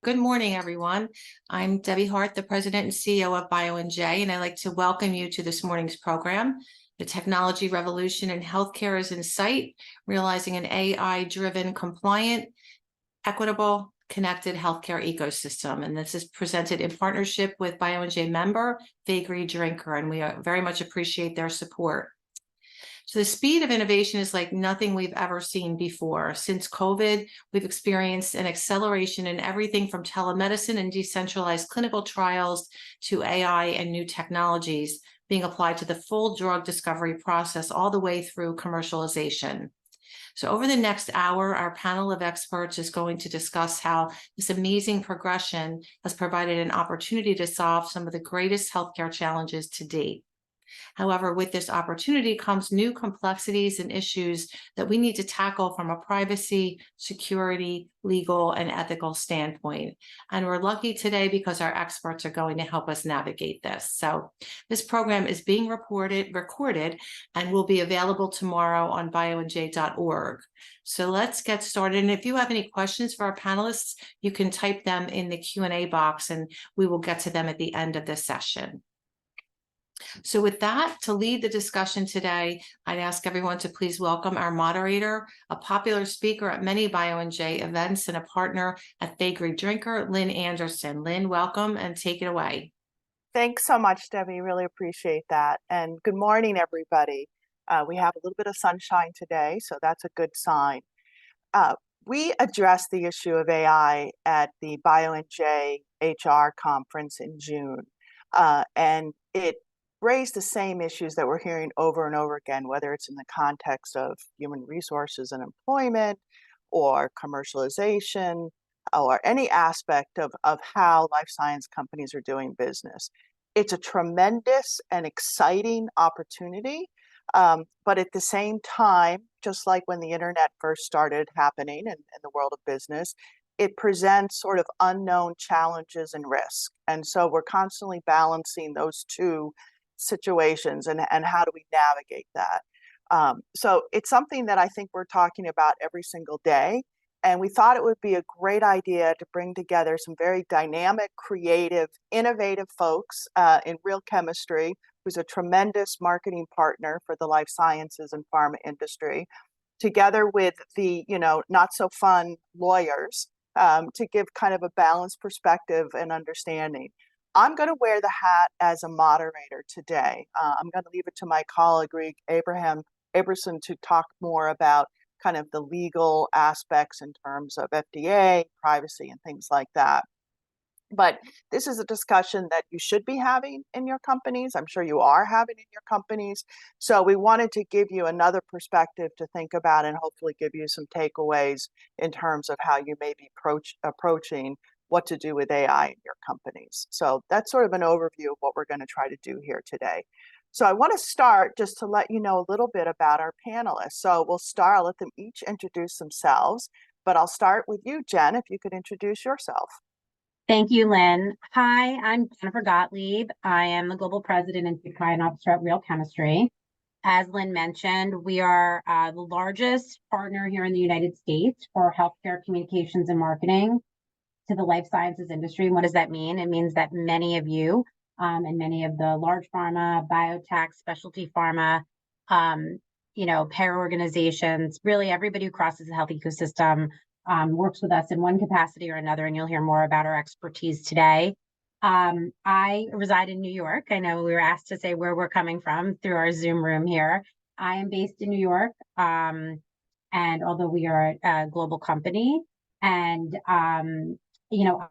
Good morning, everyone. I'm Debbie Hart, the President and CEO of BioNJ, and I'd like to welcome you to this morning's program. The technology revolution in healthcare is in sight, realizing an AI-driven, compliant, equitable, connected healthcare ecosystem. And this is presented in partnership with BioNJ member, Faegre Drinker, and we very much appreciate their support. So the speed of innovation is like nothing we've ever seen before. Since COVID, we've experienced an acceleration in everything from telemedicine and decentralized clinical trials to AI and new technologies being applied to the full drug discovery process all the way through commercialization. So over the next hour, our panel of experts is going to discuss how this amazing progression has provided an opportunity to solve some of the greatest healthcare challenges to date. However, with this opportunity comes new complexities and issues that we need to tackle from a privacy, security, legal, and ethical standpoint. And we're lucky today because our experts are going to help us navigate this. So this program is being recorded, and will be available tomorrow on bionj.org. So let's get started. And if you have any questions for our panelists, you can type them in the Q&A box, and we will get to them at the end of the session. So with that, to lead the discussion today, I'd ask everyone to please welcome our moderator, a popular speaker at many BioNJ events and a partner at Faegre Drinker, Lynn Anderson. Lynn, welcome and take it away. Thanks so much, Debbie. Really appreciate that. And good morning, everybody. We have a little bit of sunshine today, so that's a good sign. We addressed the issue of AI at the BioNJ HR conference in June, and it raised the same issues that we're hearing over and over again, whether it's in the context of human resources and employment or commercialization or any aspect of how life science companies are doing business. It's a tremendous and exciting opportunity, but at the same time, just like when the internet first started happening in the world of business, it presents sort of unknown challenges and risks. And so we're constantly balancing those two situations and how do we navigate that. So it's something that I think we're talking about every single day. And we thought it would be a great idea to bring together some very dynamic, creative, innovative folks in Real Chemistry, who's a tremendous marketing partner for the life sciences and pharma industry, together with the not so fun lawyers to give kind of a balanced perspective and understanding. I'm going to wear the hat as a moderator today. I'm going to leave it to my colleague, Abrahamson, to talk more about kind of the legal aspects in terms of FDA, privacy, and things like that. But this is a discussion that you should be having in your companies. I'm sure you are having in your companies. So we wanted to give you another perspective to think about and hopefully give you some takeaways in terms of how you may be approaching what to do with AI in your companies. So that's sort of an overview of what we're going to try to do here today. So I want to start just to let you know a little bit about our panelists. So I'll let them each introduce themselves, but I'll start with you, Jen, if you could introduce yourself. Thank you, Lynn. Hi, I'm Jennifer Gottlieb. I am the Global President and Chief Client Officer at Real Chemistry. As Lynn mentioned, we are the largest partner here in the United States for healthcare communications and marketing to the life sciences industry. And what does that mean? It means that many of you and many of the large pharma, biotech, specialty pharma, payer organizations, really everybody who crosses the health ecosystem works with us in one capacity or another, and you'll hear more about our expertise today. I reside in New York. I know we were asked to say where we're coming from through our Zoom room here. I am based in New York, and although we are a global company, and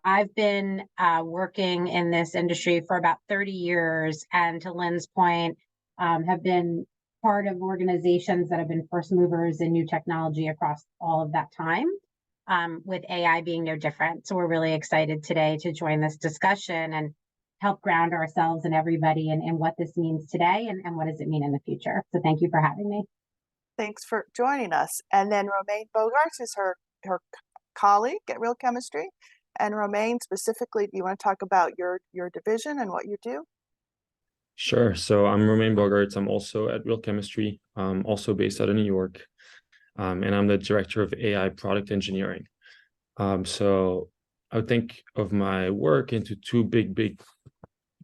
I've been working in this industry for about 30 years, and to Lynn's point, have been part of organizations that have been first movers in new technology across all of that time, with AI being no different. So we're really excited today to join this discussion and help ground ourselves and everybody in what this means today and what does it mean in the future. So thank you for having me. Thanks for joining us. And then Romaine Bogarts is her colleague at Real Chemistry. And Romaine, specifically, do you want to talk about your division and what you do? Sure. So I'm Romaine Bogarts. I'm also at Real Chemistry, also based out of New York. And I'm the Director of AI Product Engineering. So I would think of my work into two big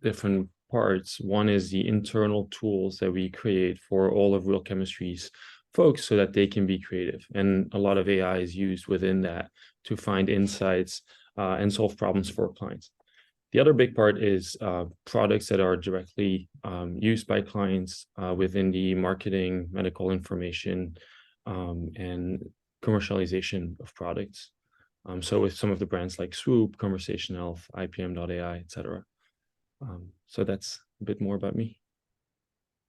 different parts. One is the internal tools that we create for all of Real Chemistry's folks so that they can be creative. And a lot of AI is used within that to find insights and solve problems for clients. The other big part is products that are directly used by clients within the marketing, medical information, and commercialization of products. So with some of the brands like Swoop, Conversation Health, IPM.ai, etc. So that's a bit more about me.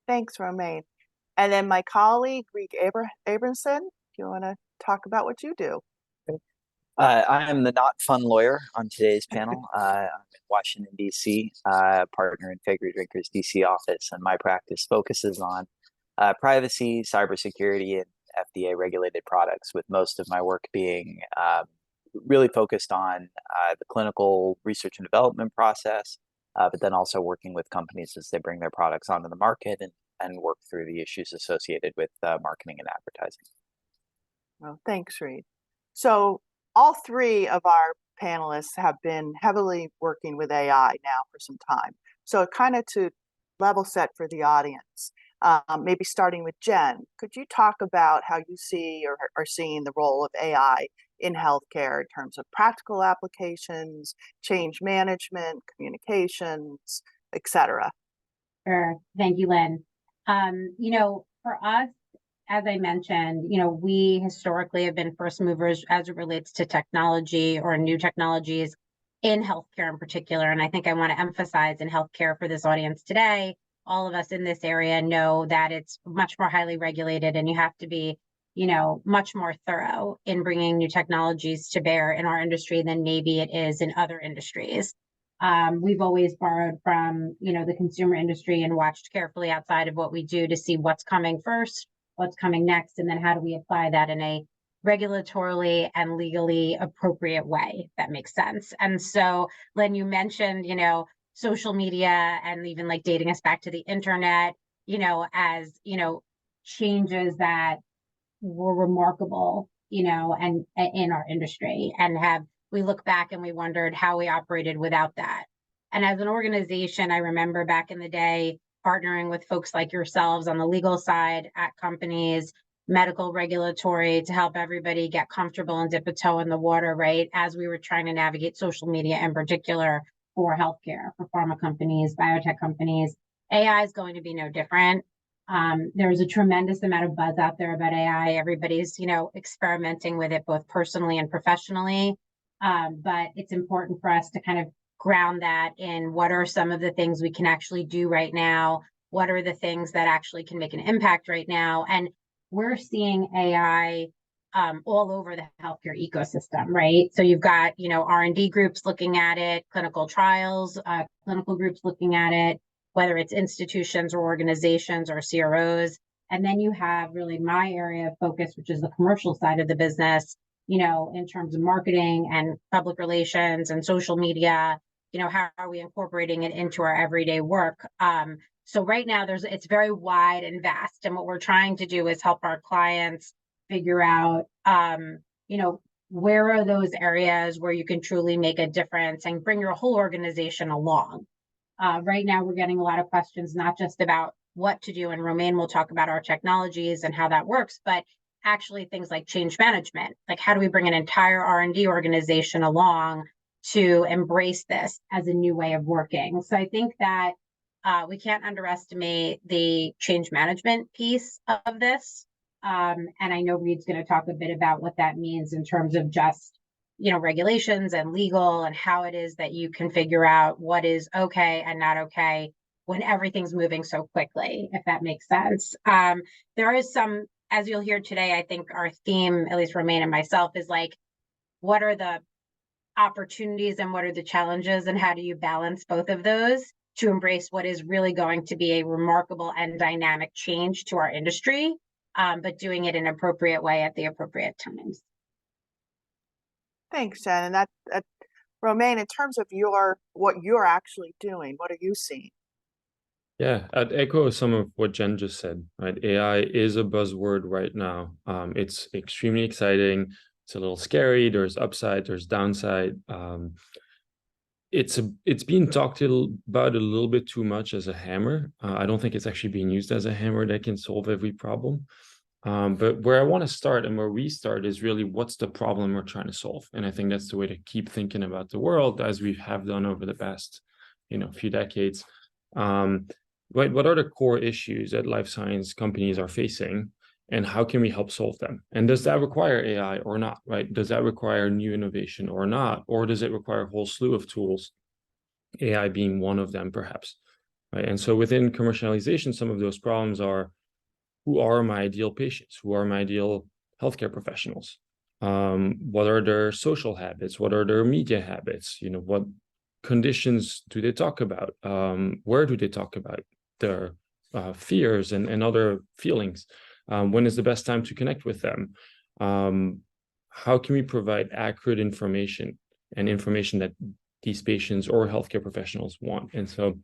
Thanks, Romain. And then my colleague, Reek Abramson, if you want to talk about what you do. I am the not fun lawyer on today's panel. I'm in Washington, D.C., partner in Faegre Drinkers D.C. office, and my practice focuses on privacy, cybersecurity, and FDA-regulated products, with most of my work being really focused on the clinical research and development process, but then also working with companies as they bring their products onto the market and work through the issues associated with marketing and advertising. Well, thanks, Reed. So all three of our panelists have been heavily working with AI now for some time. So kind of to level set for the audience, maybe starting with Jen, could you talk about how you see or are seeing the role of AI in healthcare in terms of practical applications, change management, communications, et cetera? Sure. Thank you, Lynn. For us, as I mentioned, we historically have been first movers as it relates to technology or new technologies in healthcare in particular. And I think I want to emphasize in healthcare for this audience today, all of us in this area know that it's much more highly regulated and you have to be, much more thorough in bringing new technologies to bear in our industry than maybe it is in other industries. We've always borrowed from, the consumer industry and watched carefully outside of what we do to see what's coming first, what's coming next, and then how do we apply that in a regulatorily and legally appropriate way, if that makes sense. And so, Lynn, you mentioned, social media and even like dating us back to the internet, as, changes that were remarkable, and in our industry, and we look back and we wondered how we operated without that. And as an organization, I remember back in the day, partnering with folks like yourselves on the legal side at companies, medical regulatory, to help everybody get comfortable and dip a toe in the water, right? As we were trying to navigate social media in particular for healthcare, for pharma companies, biotech companies. AI is going to be no different. There's a tremendous amount of buzz out there about AI. Everybody's, experimenting with it both personally and professionally. But it's important for us to kind of ground that in what are some of the things we can actually do right now? What are the things that actually can make an impact right now? And we're seeing AI all over the healthcare ecosystem, right? So you've got, R&D groups looking at it, clinical trials, clinical groups looking at it, whether it's institutions or organizations or CROs. And then you have really my area of focus, which is the commercial side of the business, in terms of marketing and public relations and social media. How are we incorporating it into our everyday work? So right now it's very wide and vast. And what we're trying to do is help our clients figure out, where are those areas where you can truly make a difference and bring your whole organization along. Right now, we're getting a lot of questions, not just about what to do. And Romain will talk about our technologies and how that works, but actually things like change management. Like, how do we bring an entire R&D organization along to embrace this as a new way of working? So I think that we can't underestimate the change management piece of this. And I know Reed's going to talk a bit about what that means in terms of just, regulations and legal and how it is that you can figure out what is okay and not okay when everything's moving so quickly, if that makes sense. There is some, as you'll hear today, I think our theme, at least Romain and myself, is like, what are the opportunities and what are the challenges and how do you balance both of those to embrace what is really going to be a remarkable and dynamic change to our industry, but doing it in an appropriate way at the appropriate times. Thanks, Jen. And that Romain, in terms of what you're actually doing, what are you seeing? Yeah, I'd echo some of what Jen just said, right? AI is a buzzword right now. It's extremely exciting. It's a little scary. There's upside, there's downside. It's being talked about a little bit too much as a hammer. I don't think it's actually being used as a hammer that can solve every problem. But where I want to start and where we start is really what's the problem we're trying to solve. And I think that's the way to keep thinking about the world as we have done over the past, few decades. What are the core issues that life science companies are facing, and how can we help solve them? And does that require AI or not, right? Does that require new innovation or not? Or does it require a whole slew of tools, AI being one of them, perhaps, right? And so within commercialization, some of those problems are, who are my ideal patients? Who are my ideal healthcare professionals? What are their social habits? What are their media habits? What conditions do they talk about? Where do they talk about their fears and other feelings? When is the best time to connect with them? How can we provide accurate information and information that these patients or healthcare professionals want? And so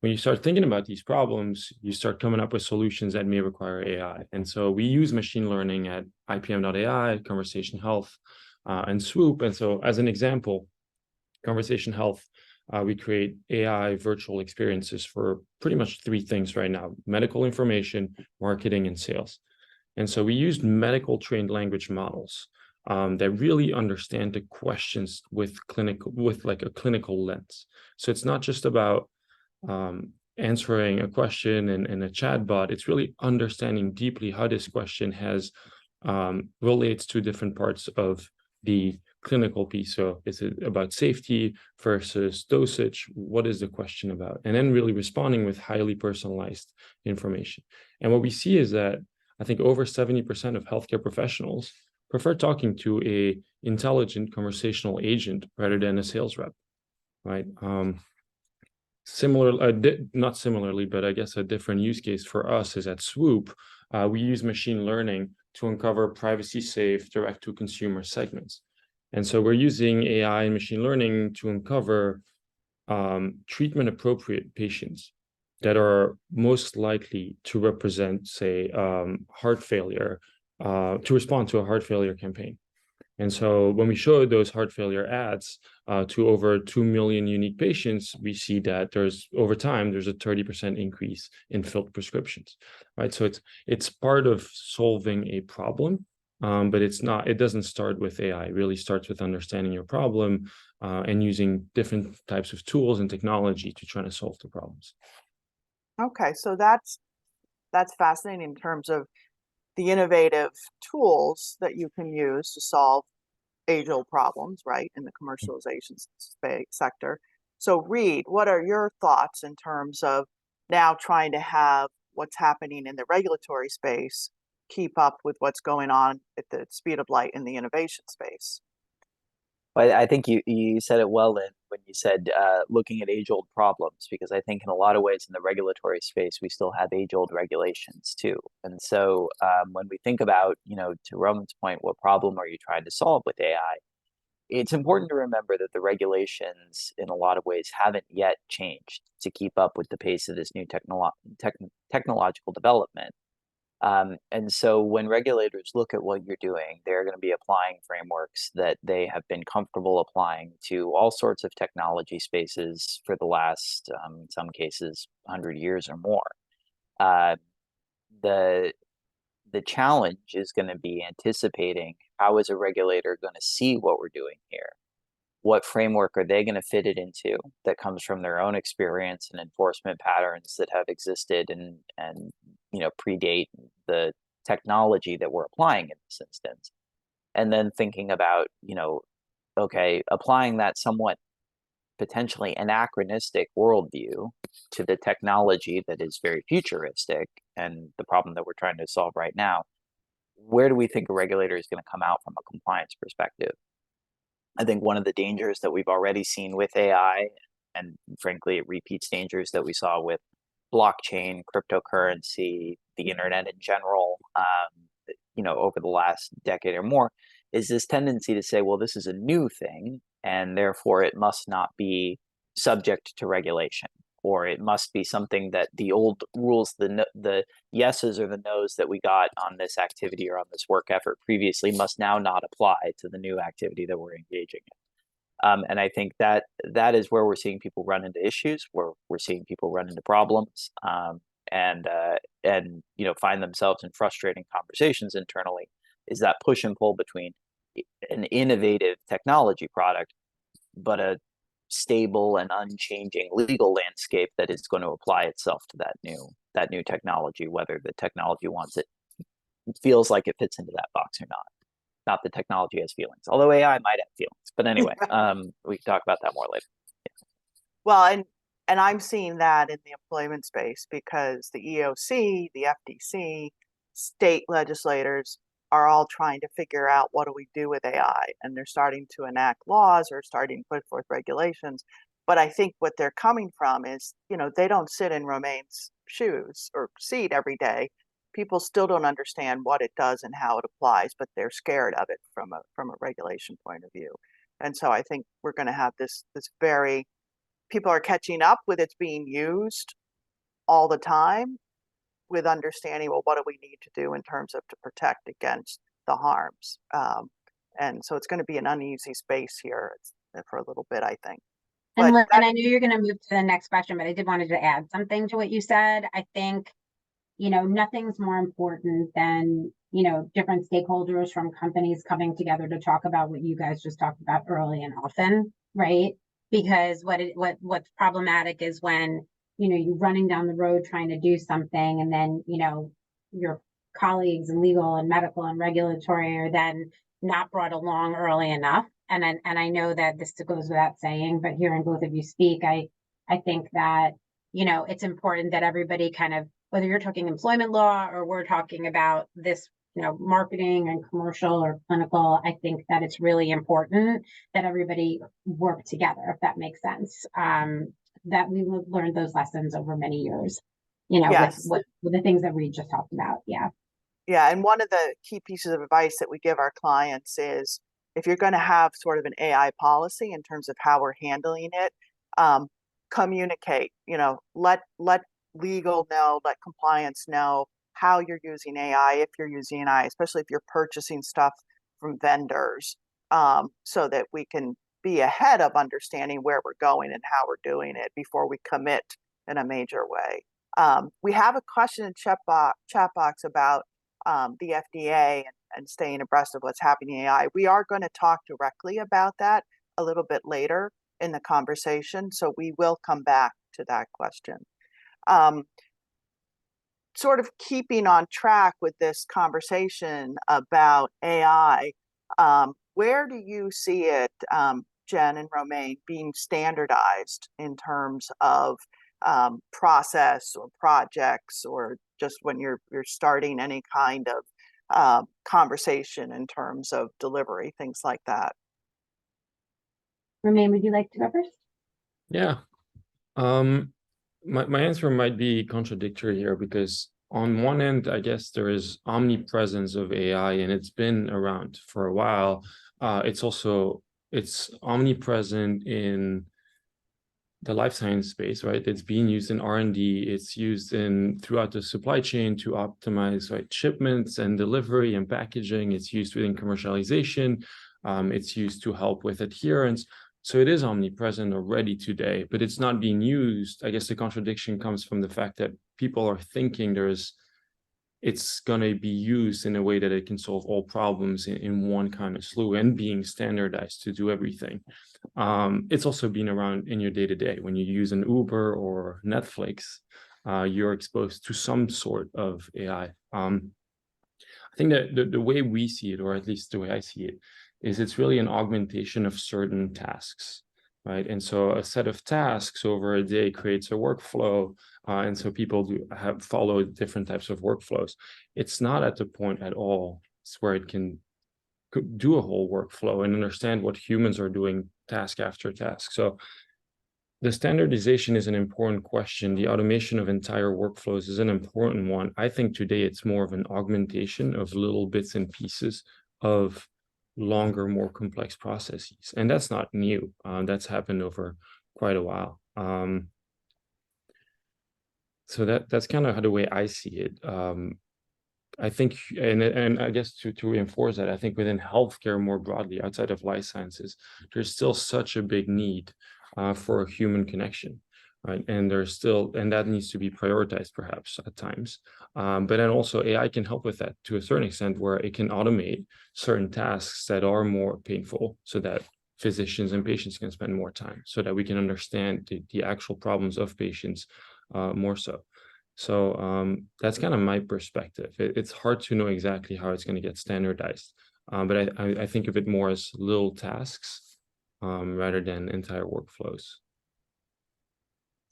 when you start thinking about these problems, you start coming up with solutions that may require AI. And so we use machine learning at IPM.ai, Conversation Health, and Swoop. And so as an example, Conversation Health, we create AI virtual experiences for pretty much three things right now: medical information, marketing, and sales. And so we used medical trained language models that really understand the questions with like a clinical lens. So it's not just about answering a question in a chatbot. It's really understanding deeply how this question relates to different parts of the clinical piece. So is it about safety versus dosage? What is the question about? And then really responding with highly personalized information. And what we see is that I think over 70% of healthcare professionals prefer talking to a intelligent conversational agent rather than a sales rep, right? Not similarly, but I guess a different use case for us is at Swoop. We use machine learning to uncover privacy-safe direct-to-consumer segments. And so we're using AI and machine learning to uncover treatment-appropriate patients that are most likely to represent, say, heart failure, to respond to a heart failure campaign. And so when we showed those heart failure ads to over 2 million unique patients, we see that over time, there's a 30% increase in filled prescriptions, right? So it's part of solving a problem, but it doesn't start with AI. It really starts with understanding your problem and using different types of tools and technology to try to solve the problems. Okay, so that's fascinating in terms of the innovative tools that you can use to solve age-old problems, right, in the commercialization sector. So Reed, what are your thoughts in terms of now trying to have what's happening in the regulatory space keep up with what's going on at the speed of light in the innovation space? Well, I think you said it well, Lynn, when you said looking at age-old problems, because I think in a lot of ways in the regulatory space, we still have age-old regulations too. And so when we think about, to Roman's point, what problem are you trying to solve with AI? It's important to remember that the regulations in a lot of ways haven't yet changed to keep up with the pace of this new technological development. And so when regulators look at what you're doing, they're going to be applying frameworks that they have been comfortable applying to all sorts of technology spaces for the last, in some cases, 100 years or more. The challenge is going to be anticipating how is a regulator going to see what we're doing here? What framework are they going to fit it into that comes from their own experience and enforcement patterns that have existed and predate the technology that we're applying in this instance? And then thinking about, okay, applying that somewhat potentially anachronistic worldview to the technology that is very futuristic and the problem that we're trying to solve right now, where do we think a regulator is going to come out from a compliance perspective? I think one of the dangers that we've already seen with AI, and frankly, it repeats dangers that we saw with blockchain, cryptocurrency, the internet in general, over the last decade or more, is this tendency to say, well, this is a new thing, and therefore it must not be subject to regulation. or it must be something that the old rules, the yeses or the nos that we got on this activity or on this work effort previously must now not apply to the new activity that we're engaging in. And I think that is where we're seeing people run into issues, where we're seeing people run into problems, and find themselves in frustrating conversations internally, is that push and pull between an innovative technology product, but a stable and unchanging legal landscape that is going to apply itself to that new technology, whether the technology feels like it fits into that box or not. Not that technology has feelings, although AI might have feelings. But anyway, we can talk about that more later. Well, and I'm seeing that in the employment space because the EOC, the FTC, state legislators are all trying to figure out what do we do with AI, and they're starting to enact laws or starting to put forth regulations. But I think what they're coming from is, they don't sit in Romaine's shoes or seat every day. People still don't understand what it does and how it applies, but they're scared of it from a regulation point of view. And so I think we're going to have this very, people are catching up with it's being used all the time, with understanding, well, what do we need to do in terms of to protect against the harms? And so it's going to be an uneasy space here for a little bit, I think. And Lynn, I know you're going to move to the next question, but I did wanted to add something to what you said. I think, nothing's more important than, different stakeholders from companies coming together to talk about what you guys just talked about early and often, right? Because what's problematic is when, you're running down the road trying to do something, and then, your colleagues in legal and medical and regulatory are then not brought along early enough. And I know that this goes without saying, but hearing both of you speak, I think that, it's important that everybody kind of, whether you're talking employment law or we're talking about this, marketing and commercial or clinical, I think that it's really important that everybody work together, if that makes sense. That we learned those lessons over many years, yes, with the things that we just talked about. Yeah. Yeah. And one of the key pieces of advice that we give our clients is, if you're going to have sort of an AI policy in terms of how we're handling it, communicate, let legal know, let compliance know how you're using AI, if you're using AI, especially if you're purchasing stuff from vendors, so that we can be ahead of understanding where we're going and how we're doing it before we commit in a major way. We have a question in chat box about the FDA and staying abreast of what's happening in AI. We are going to talk directly about that a little bit later in the conversation, so we will come back to that question. Sort of keeping on track with this conversation about AI, where do you see it, Jen and Romaine, being standardized in terms of process or projects, or just when you're starting any kind of conversation in terms of delivery, things like that? Romaine, would you like to go first? Yeah. My answer might be contradictory here, because on one end, I guess there is omnipresence of AI, and it's been around for a while. It's omnipresent in the life science space, right? It's being used in R&D. It's used throughout the supply chain to optimize, right, shipments and delivery and packaging. It's used within commercialization. It's used to help with adherence. So it is omnipresent already today, but it's not being used. I guess the contradiction comes from the fact that people are thinking it's going to be used in a way that it can solve all problems in one kind of slew and being standardized to do everything. It's also been around in your day-to-day. When you use an Uber or Netflix, you're exposed to some sort of AI. I think that the way we see it, or at least the way I see it, is it's really an augmentation of certain tasks, right? And so a set of tasks over a day creates a workflow, and so people have followed different types of workflows. It's not at the point at all where it can do a whole workflow and understand what humans are doing task after task. So the standardization is an important question. The automation of entire workflows is an important one. I think today it's more of an augmentation of little bits and pieces of longer, more complex processes. And that's not new. That's happened over quite a while. So that's kind of how the way I see it. I think, and I guess to reinforce that, I think within healthcare more broadly, outside of life sciences, there's still such a big need for a human connection, right? And that needs to be prioritized perhaps at times. But then also AI can help with that to a certain extent, where it can automate certain tasks that are more painful, so that physicians and patients can spend more time, so that we can understand the actual problems of patients more so. So that's kind of my perspective. It's hard to know exactly how it's going to get standardized, but I think of it more as little tasks rather than entire workflows.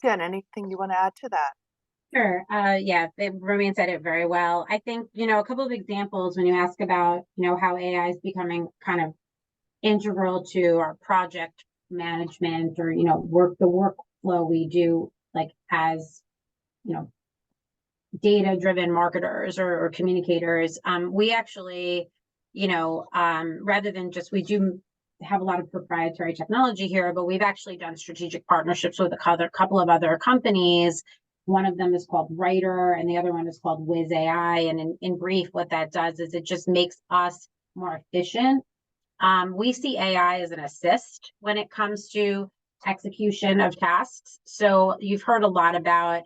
Jen, anything you want to add to that? Sure. Yeah, Romain said it very well. I think, a couple of examples when you ask about, how AI is becoming kind of integral to our project management or, the workflow we do, like as, data-driven marketers or communicators. We actually, rather than just, we do have a lot of proprietary technology here, but we've actually done strategic partnerships with a couple of other companies. One of them is called Writer, and the other one is called Wiz AI. And in brief, what that does is it just makes us more efficient. We see AI as an assist when it comes to execution of tasks. So you've heard a lot about,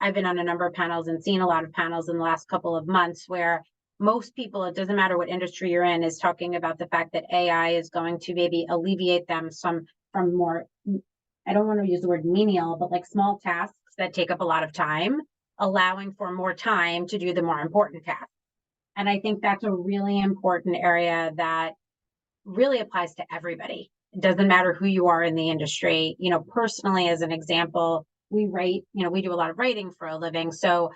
I've been on a number of panels and seen a lot of panels in the last couple of months where most people, it doesn't matter what industry you're in, is talking about the fact that AI is going to maybe alleviate them from more, I don't want to use the word menial, but like small tasks that take up a lot of time, allowing for more time to do the more important tasks. And I think that's a really important area that really applies to everybody. It doesn't matter who you are in the industry. Personally, as an example, we write, we do a lot of writing for a living. So,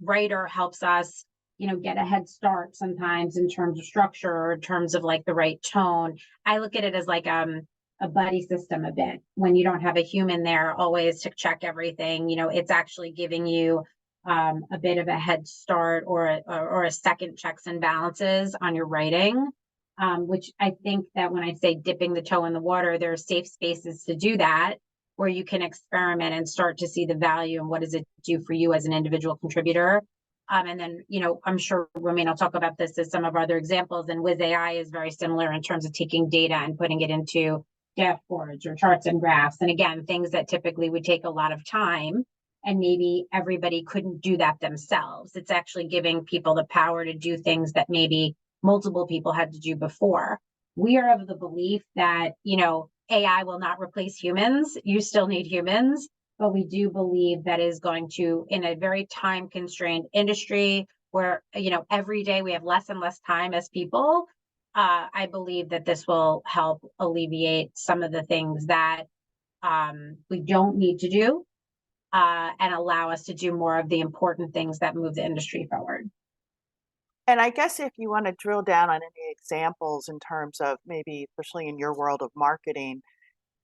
Writer helps us, get a head start sometimes in terms of structure or in terms of like the right tone. I look at it as like a buddy system a bit. When you don't have a human there always to check everything, it's actually giving you a bit of a head start or a second checks and balances on your writing. Which I think that when I say dipping the toe in the water, there are safe spaces to do that, where you can experiment and start to see the value and what does it do for you as an individual contributor. And then, I'm sure Romain will talk about this as some of our other examples, and Wiz AI is very similar in terms of taking data and putting it into dashboards or charts and graphs. And again, things that typically would take a lot of time and maybe everybody couldn't do that themselves. It's actually giving people the power to do things that maybe multiple people had to do before. We are of the belief that, AI will not replace humans. You still need humans, but we do believe that is going to, in a very time constrained industry where, every day we have less and less time as people, I believe that this will help alleviate some of the things that we don't need to do and allow us to do more of the important things that move the industry forward. And I guess if you want to drill down on any examples in terms of maybe, especially in your world of marketing,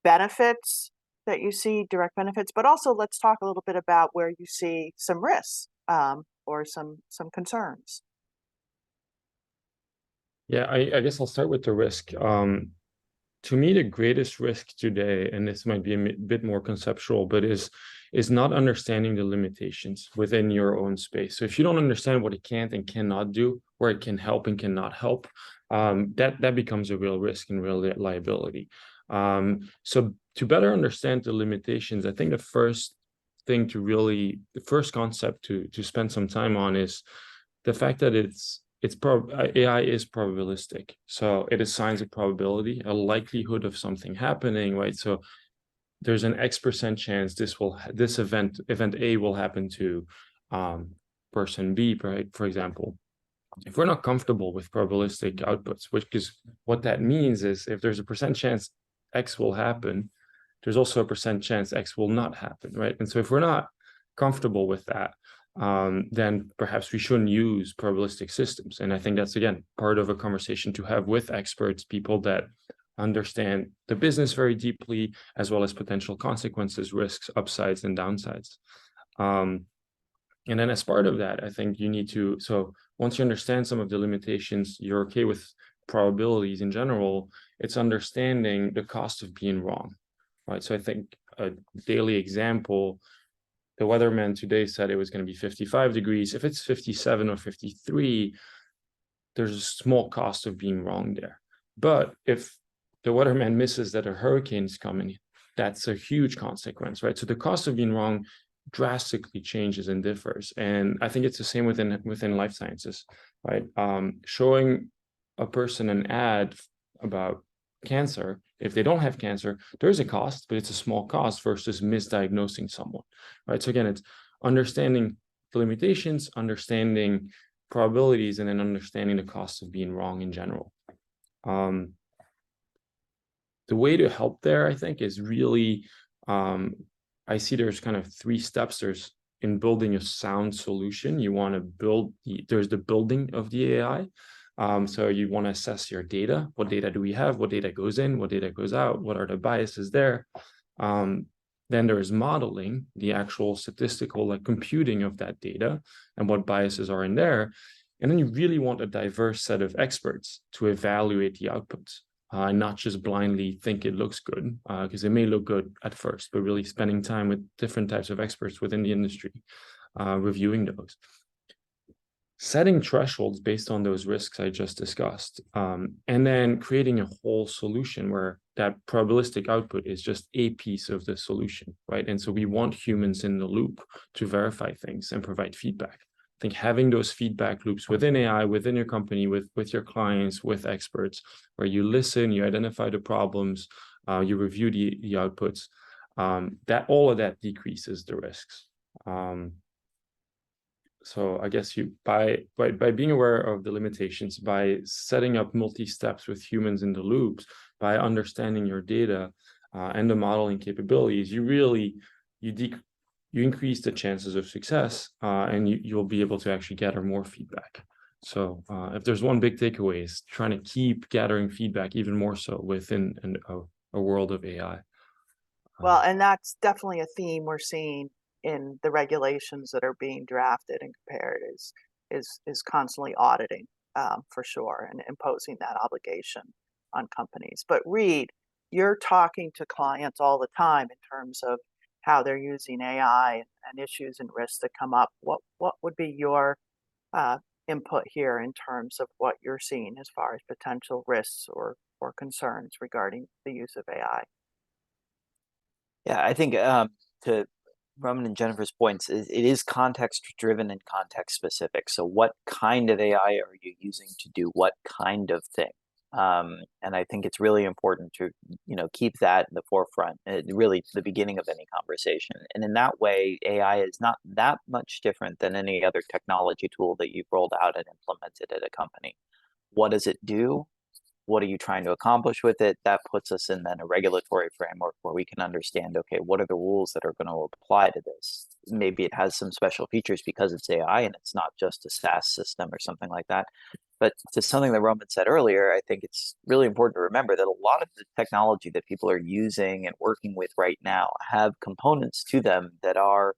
benefits that you see, direct benefits, but also let's talk a little bit about where you see some risks or some concerns. Yeah, I guess I'll start with the risk. To me, the greatest risk today, and this might be a bit more conceptual, but is not understanding the limitations within your own space. So if you don't understand what it can and cannot do, where it can help and cannot help, that becomes a real risk and real liability. So to better understand the limitations, I think the first concept to spend some time on is the fact that AI is probabilistic. So it assigns a probability, a likelihood of something happening, right? So there's an X% chance this event A will happen to person B, right? For example, if we're not comfortable with probabilistic outputs, what that means is if there's a percent chance X will happen, there's also a percent chance X will not happen, right? And so if we're not comfortable with that, then perhaps we shouldn't use probabilistic systems. And I think that's, again, part of a conversation to have with experts, people that understand the business very deeply, as well as potential consequences, risks, upsides, and downsides. And then as part of that, I think you need to, so once you understand some of the limitations, you're okay with probabilities in general, it's understanding the cost of being wrong, right? So I think a daily example the weatherman today said it was going to be 55 degrees. If it's 57 or 53, there's a small cost of being wrong there. But if the weatherman misses that a hurricane's coming, that's a huge consequence, right? So the cost of being wrong drastically changes and differs. And I think it's the same within life sciences, right? Showing a person an ad about cancer, if they don't have cancer, there's a cost, but it's a small cost versus misdiagnosing someone, right? So again, it's understanding the limitations, understanding probabilities, and then understanding the cost of being wrong in general. The way to help there, I think, is really, I see there's kind of 3 steps. There's in building a sound solution, you want to build, there's the building of the AI. So you want to assess your data. What data do we have? What data goes in? What data goes out? What are the biases there? Then there is modeling, the actual statistical like computing of that data and what biases are in there. And then you really want a diverse set of experts to evaluate the outputs. And not just blindly think it looks good, because it may look good at first, but really spending time with different types of experts within the industry, reviewing those. Setting thresholds based on those risks I just discussed, and then creating a whole solution where that probabilistic output is just a piece of the solution, right? And so we want humans in the loop to verify things and provide feedback. I think having those feedback loops within AI, within your company, with your clients, with experts, where you listen, you identify the problems, you review the outputs, that all of that decreases the risks. So I guess you by being aware of the limitations, by setting up multi-steps with humans in the loops, by understanding your data and the modeling capabilities, you really you increase the chances of success, and you'll be able to actually gather more feedback. So if there's one big takeaway, is trying to keep gathering feedback even more so within a world of AI. Well, and that's definitely a theme we're seeing in the regulations that are being drafted and prepared is constantly auditing, for sure, and imposing that obligation on companies. But Reed, you're talking to clients all the time in terms of how they're using AI and issues and risks that come up. What would be your input here in terms of what you're seeing as far as potential risks or concerns regarding the use of AI? Yeah, I think to Roman and Jennifer's points, it is context driven and context specific. So what kind of AI are you using to do what kind of thing? And I think it's really important to, keep that in the forefront, really the beginning of any conversation. And in that way, AI is not that much different than any other technology tool that you've rolled out and implemented at a company. What does it do? What are you trying to accomplish with it? That puts us in then a regulatory framework where we can understand, okay, what are the rules that are going to apply to this? Maybe it has some special features because it's AI and it's not just a SaaS system or something like that. But to something that Roman said earlier, I think it's really important to remember that a lot of the technology that people are using and working with right now have components to them that are,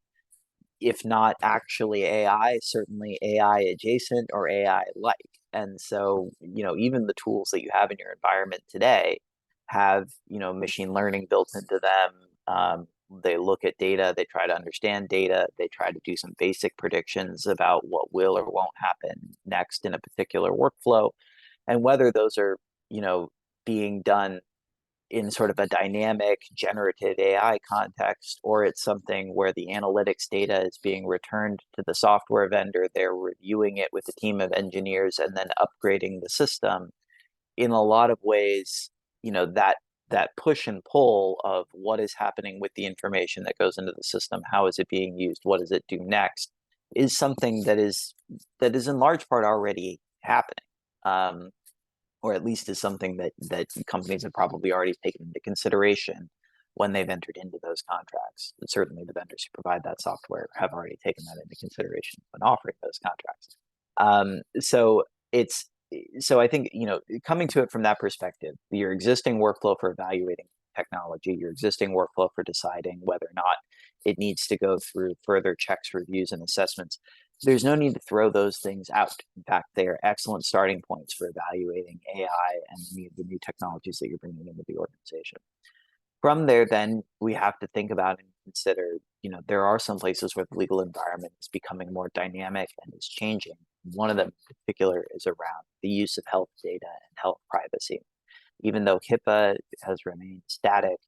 if not actually AI, certainly AI adjacent or AI like. And so, even the tools that you have in your environment today have, machine learning built into them. They look at data, they try to understand data, they try to do some basic predictions about what will or won't happen next in a particular workflow, and whether those are, being done in sort of a dynamic generative AI context, or it's something where the analytics data is being returned to the software vendor, they're reviewing it with a team of engineers and then upgrading the system. In a lot of ways, that push and pull of what is happening with the information that goes into the system, how is it being used, what does it do next, is something that is in large part already happening. Or at least is something that companies have probably already taken into consideration when they've entered into those contracts. And certainly the vendors who provide that software have already taken that into consideration when offering those contracts. So I think, coming to it from that perspective, your existing workflow for evaluating technology, your existing workflow for deciding whether or not it needs to go through further checks, reviews, and assessments, there's no need to throw those things out. In fact, they are excellent starting points for evaluating AI and the new technologies that you're bringing into the organization. From there, then, we have to think about and consider there are some places where the legal environment is becoming more dynamic and is changing. One of them in particular is around the use of health data and health privacy. Even though HIPAA has remained static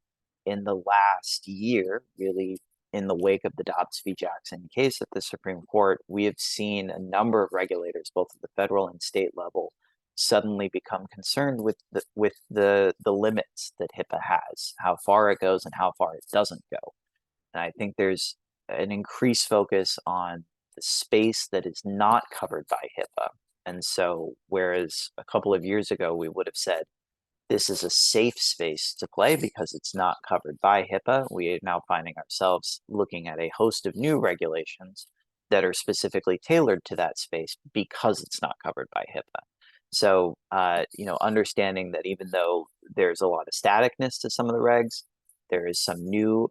in the last year, really in the wake of the Dobbs v. Jackson case at the Supreme Court, we have seen a number of regulators, both at the federal and state level, suddenly become concerned with the limits that HIPAA has, how far it goes and how far it doesn't go. And I think there's an increased focus on the space that is not covered by HIPAA. And so, whereas a couple of years ago we would have said, this is a safe space to play because it's not covered by HIPAA, we are now finding ourselves looking at a host of new regulations that are specifically tailored to that space because it's not covered by HIPAA. So, understanding that even though there's a lot of staticness to some of the regs, there is some new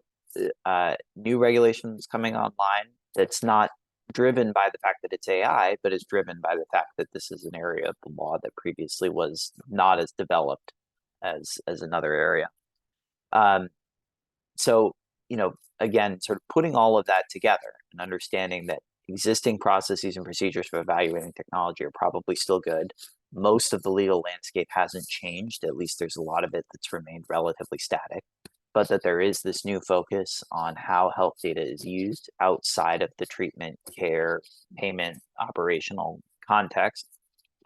regulations coming online that's not driven by the fact that it's AI, but is driven by the fact that this is an area of the law that previously was not as developed as another area. So, again, sort of putting all of that together and understanding that existing processes and procedures for evaluating technology are probably still good. Most of the legal landscape hasn't changed. At least there's a lot of it that's remained relatively static, but that there is this new focus on how health data is used outside of the treatment, care, payment, operational context.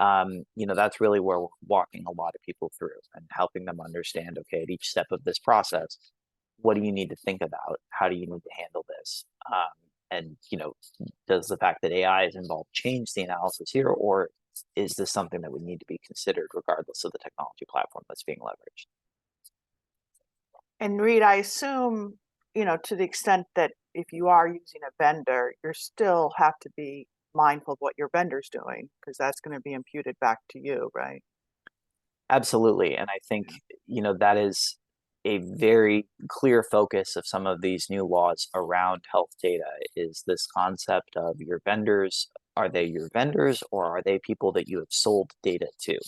That's really where we're walking a lot of people through and helping them understand, okay, at each step of this process, what do you need to think about? How do you need to handle this? And does the fact that AI is involved change the analysis here, or is this something that would need to be considered regardless of the technology platform that's being leveraged? And Reed, I assume, to the extent that if you are using a vendor, you still have to be mindful of what your vendor's doing, because that's going to be imputed back to you, right? Absolutely. And I think, that is a very clear focus of some of these new laws around health data, is this concept of your vendors. Are they your vendors, or are they people that you have sold data to?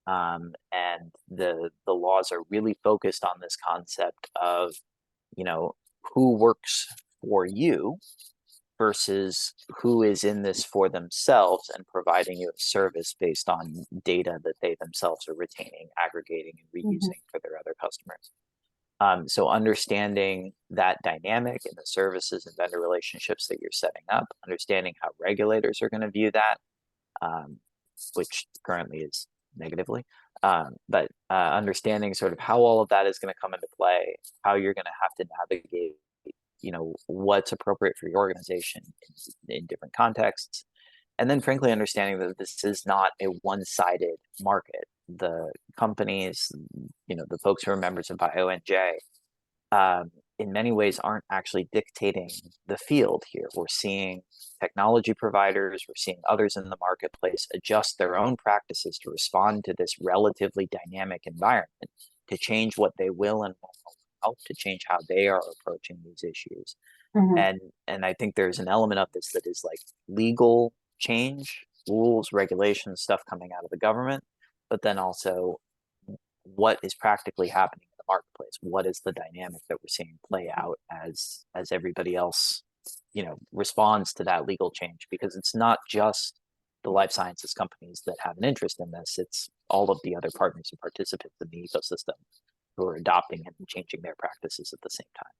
And the laws are really focused on this concept of, who works for you versus who is in this for themselves and providing you a service based on data that they themselves are retaining, aggregating, and reusing for their other customers. So understanding that dynamic in the services and vendor relationships that you're setting up, understanding how regulators are going to view that, which currently is negatively, but understanding sort of how all of that is going to come into play, how you're going to have to navigate, what's appropriate for your organization in different contexts. And then frankly, understanding that this is not a one-sided market. The companies, the folks who are members of BioNJ, in many ways aren't actually dictating the field here. We're seeing technology providers, we're seeing others in the marketplace adjust their own practices to respond to this relatively dynamic environment, to change what they will and won't allow, to change how they are approaching these issues. And I think there's an element of this that is like legal change, rules, regulations, stuff coming out of the government, but then also what is practically happening in the marketplace. What is the dynamic that we're seeing play out as everybody else, responds to that legal change? Because it's not just the life sciences companies that have an interest in this, it's all of the other partners and participants in the ecosystem who are adopting and changing their practices at the same time.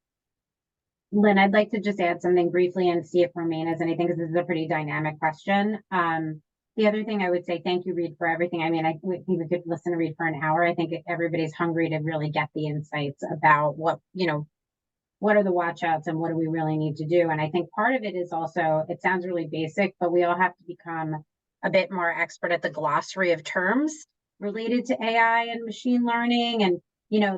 Lynn, I'd like to just add something briefly and see if Romaine has anything, because this is a pretty dynamic question. The other thing I would say, thank you, Reed, for everything. I mean, I think we could listen to Reed for an hour. I think everybody's hungry to really get the insights about what are the watch outs and what do we really need to do. And I think part of it is also, it sounds really basic, but we all have to become a bit more expert at the glossary of terms related to AI and machine learning. And,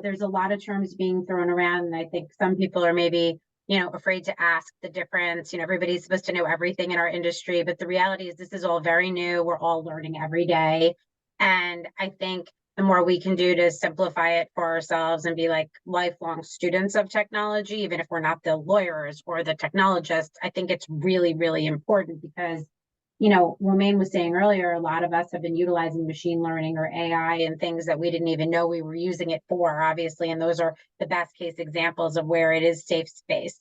there's a lot of terms being thrown around. And I think some people are maybe afraid to ask the difference. Everybody's supposed to know everything in our industry, but the reality is this is all very new. We're all learning every day. And I think the more we can do to simplify it for ourselves and be like lifelong students of technology, even if we're not the lawyers or the technologists, I think it's really, really important because, Romaine was saying earlier, a lot of us have been utilizing machine learning or AI and things that we didn't even know we were using it for, obviously. And those are the best case examples of where it is safe space.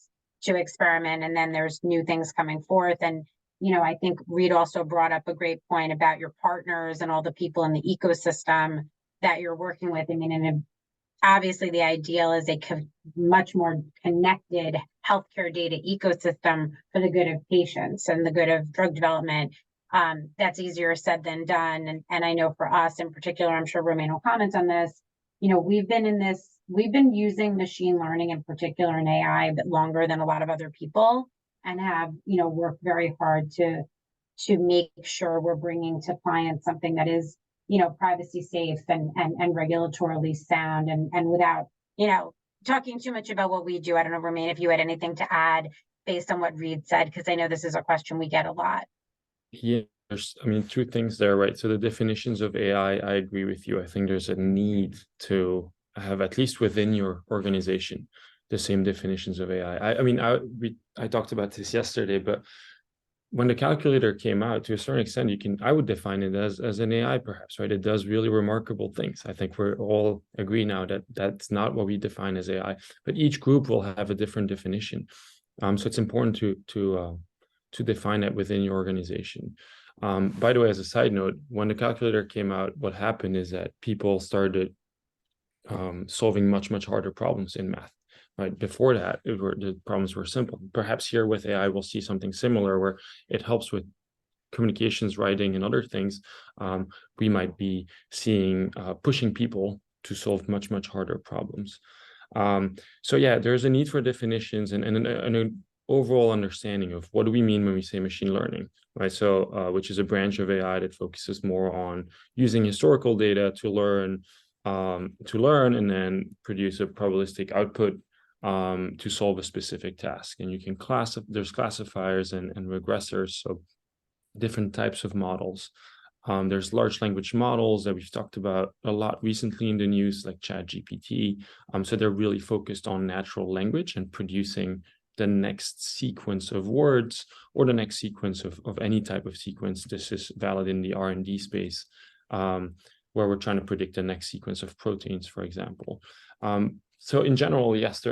experiment, and then there's new things coming forth. And I think Reed also brought up a great point about your partners and all the people in the ecosystem that you're working with. I mean, and obviously the ideal is a much more connected healthcare data ecosystem for the good of patients and the good of drug development. That's easier said than done. And I know for us in particular, I'm sure Romain will comment on this, we've been using machine learning in particular and AI a bit longer than a lot of other people, and have, worked very hard to make sure we're bringing to clients something that is, privacy safe and regulatorily sound, and without, talking too much about what we do. I don't know, Romain, if you had anything to add based on what Reed said, because I know this is a question we get a lot. Yeah, there's, two things there, right? So the definitions of AI, I agree with you. I think there's a need to have, at least within your organization, the same definitions of AI. I talked about this yesterday, but when the calculator came out, to a certain extent, I would define it as an AI, perhaps, right? It does really remarkable things. I think we're all agree now that that's not what we define as AI, but each group will have a different definition. So it's important to define that within your organization. By the way, as a side note, when the calculator came out, what happened is that people started solving much harder problems in math. Right. Before that, the problems were simple. Perhaps here with AI, we'll see something similar where it helps with communications, writing, and other things. We might be seeing pushing people to solve much harder problems. So yeah, there's a need for definitions and an overall understanding of what do we mean when we say machine learning, right? So which is a branch of AI that focuses more on using historical data to learn and then produce a probabilistic output to solve a specific task. And you can there's classifiers and regressors, so different types of models. There's large language models that we've talked about a lot recently in the news, like ChatGPT. So they're really focused on natural language and producing the next sequence of words or the next sequence of any type of sequence. This is valid in the R&D space, where we're trying to predict the next sequence of proteins, for example. So in general, yes,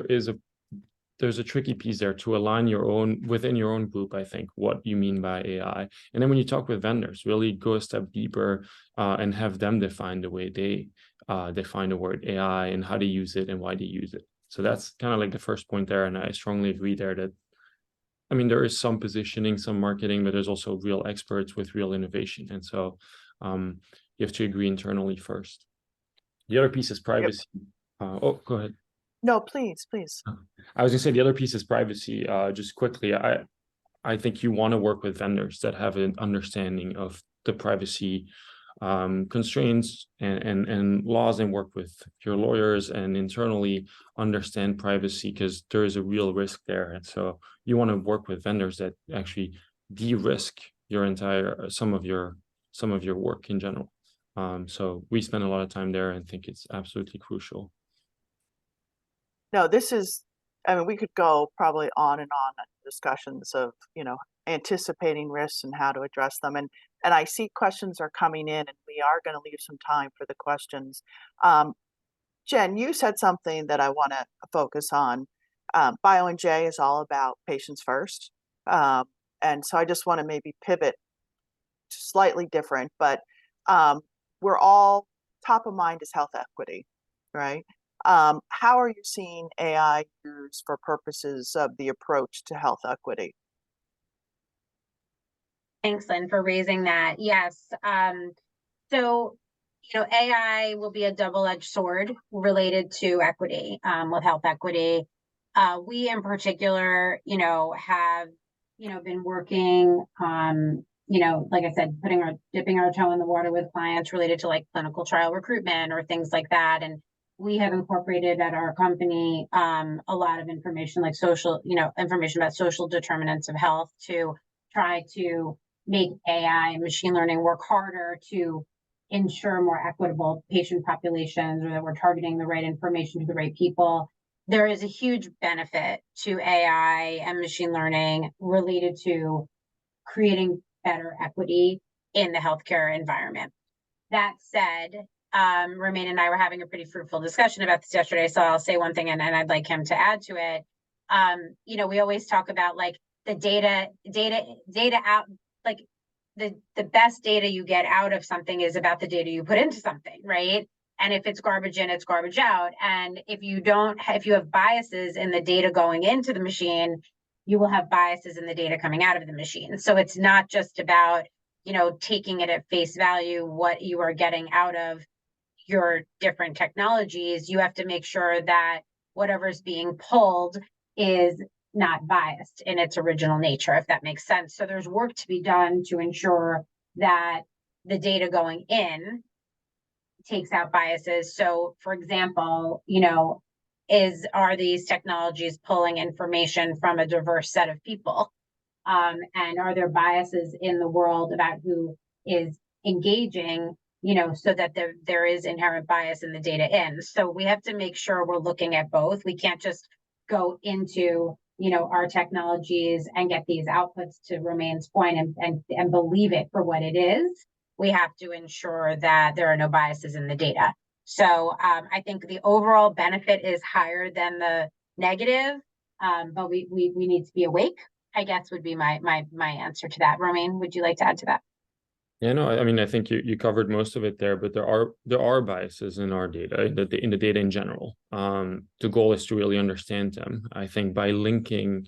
there's a tricky piece there to align within your own group, I think, what you mean by AI. And then when you talk with vendors, really go a step deeper and have them define the way they define the word AI and how they use it and why they use it. So that's kind of like the first point there. And I strongly agree there that, there is some positioning, some marketing, but there's also real experts with real innovation. And so you have to agree internally first. The other piece is privacy. Yep. Go ahead. No, please. I was gonna say the other piece is privacy. Just quickly, I think you want to work with vendors that have an understanding of the privacy constraints and laws, and work with your lawyers and internally understand privacy, because there is a real risk there. And so you want to work with vendors that actually de-risk some of your work in general. So we spend a lot of time there and think it's absolutely crucial. No, we could go probably on and on discussions of, anticipating risks and how to address them. And I see questions are coming in, and we are going to leave some time for the questions. Jen, you said something that I want to focus on. BioNJ is all about patients first. And so I just want to maybe pivot to slightly different, but we're all top of mind is health equity, right? How are you seeing AI used for purposes of the approach to health equity? Thanks, Lynn, for raising that. Yes. So, AI will be a double-edged sword related to equity, with health equity. We in particular, have, been working, like I said, dipping our toe in the water with clients related to like clinical trial recruitment or things like that. And we have incorporated at our company a lot of information like information about social determinants of health to try to make AI and machine learning work harder to ensure more equitable patient populations, or that we're targeting the right information to the right people. There is a huge benefit to AI and machine learning related to creating better equity in the healthcare environment. That said, Romain and I were having a pretty fruitful discussion about this yesterday, so I'll say one thing and I'd like him to add to it. we always talk about like the data out, like the best data you get out of something is about the data you put into something, right? And if it's garbage in, it's garbage out. And if you have biases in the data going into the machine, you will have biases in the data coming out of the machine. So it's not just about, taking it at face value, what you are getting out of your different technologies. You have to make sure that whatever's being pulled is not biased in its original nature, if that makes sense. So there's work to be done to ensure that the data going in takes out biases. So for example, are these technologies pulling information from a diverse set of people? And are there biases in the world about who is engaging, so that there is inherent bias in the data in. So we have to make sure we're looking at both. We can't just go into, our technologies and get these outputs, to Romain's point, and believe it for what it is. We have to ensure that there are no biases in the data. So I think the overall benefit is higher than the negative, but we need to be awake, I guess, would be my answer to that. Romain, would you like to add to that? Yeah, no, I mean, I think you covered most of it there, but there are biases in our data, in the data in general. The goal is to really understand them. I think by linking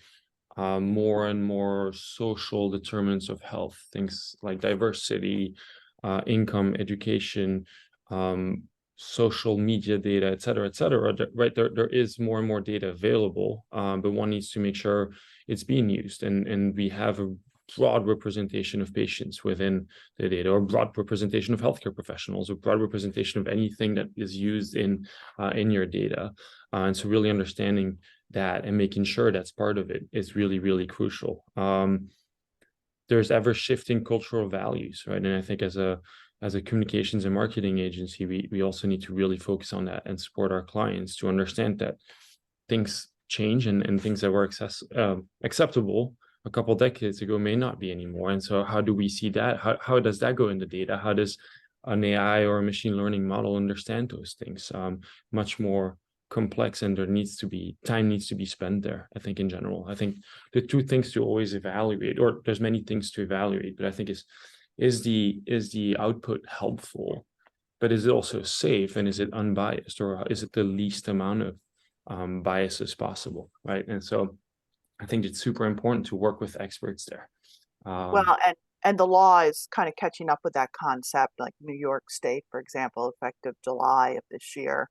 more and more social determinants of health, things like diversity, income, education, social media data, et cetera, right? There is more and more data available, but one needs to make sure it's being used, and we have a broad representation of patients within the data, or broad representation of healthcare professionals, or broad representation of anything that is used in your data. And so really understanding that and making sure that's part of it is really, really crucial. There's ever shifting cultural values, right? And I think as a communications and marketing agency, we also need to really focus on that and support our clients to understand that things change, and things that were acceptable a couple decades ago may not be anymore. And so how do we see that? How does that go in the data? How does an AI or a machine learning model understand those things? Much more complex, and time needs to be spent there, I think, in general. I think the two things to always evaluate, or there's many things to evaluate, but I think is the output helpful, but is it also safe, and is it unbiased, or is it the least amount of biases possible, right? And so I think it's super important to work with experts there. Well, and the law is kind of catching up with that concept. Like New York State, for example, effective July of this year,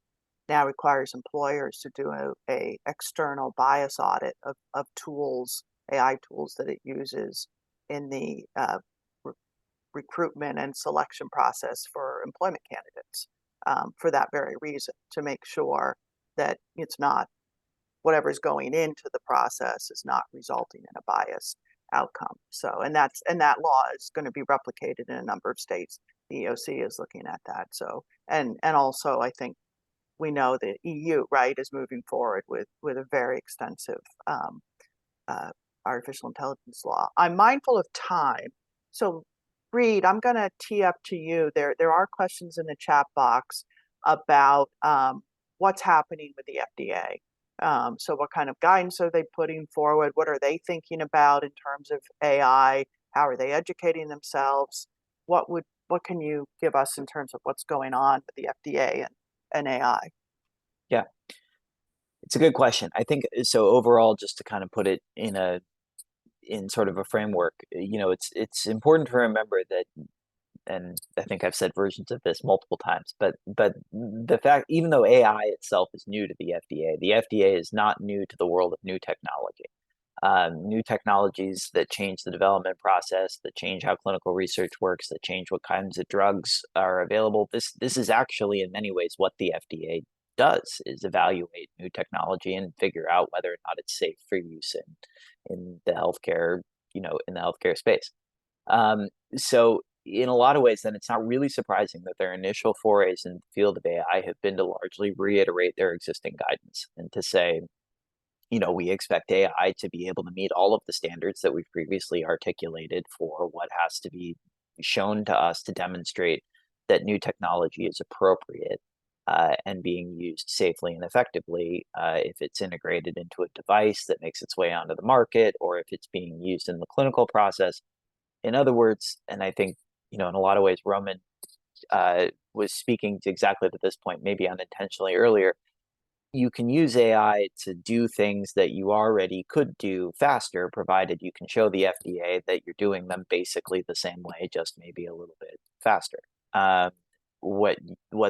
now requires employers to do a external bias audit of tools, AI tools that it uses in the recruitment and selection process for employment candidates, for that very reason, to make sure that it's not, whatever's going into the process is not resulting in a biased outcome. So, and that law is going to be replicated in a number of states. The EOC is looking at that. So, and also I think we know the EU, right, is moving forward with a very extensive artificial intelligence law. I'm mindful of time, so Reed, I'm going to tee up to you. There are questions in the chat box about what's happening with the FDA. So what kind of guidance are they putting forward? What are they thinking about in terms of AI? How are they educating themselves? What can you give us in terms of what's going on with the FDA and AI? Yeah, it's a good question. I think so. Overall, just to kind of put it in sort of a framework, it's important to remember that, and I think I've said versions of this multiple times, but the fact, even though AI itself is new to the FDA is not new to the world of new technology. New technologies that change the development process, that change how clinical research works, that change what kinds of drugs are available. This is actually in many ways what the FDA does, is evaluate new technology and figure out whether or not it's safe for use in the healthcare, in the healthcare space. So in a lot of ways, then it's not really surprising that their initial forays in the field of AI have been to largely reiterate their existing guidance and to say, we expect AI to be able to meet all of the standards that we've previously articulated for what has to be shown to us to demonstrate that new technology is appropriate and being used safely and effectively if it's integrated into a device that makes its way onto the market, or if it's being used in the clinical process. In other words, and I think, in a lot of ways, Roman was speaking to exactly to this point, maybe unintentionally earlier. You can use AI to do things that you already could do faster, provided you can show the FDA that you're doing them basically the same way, just maybe a little bit faster. What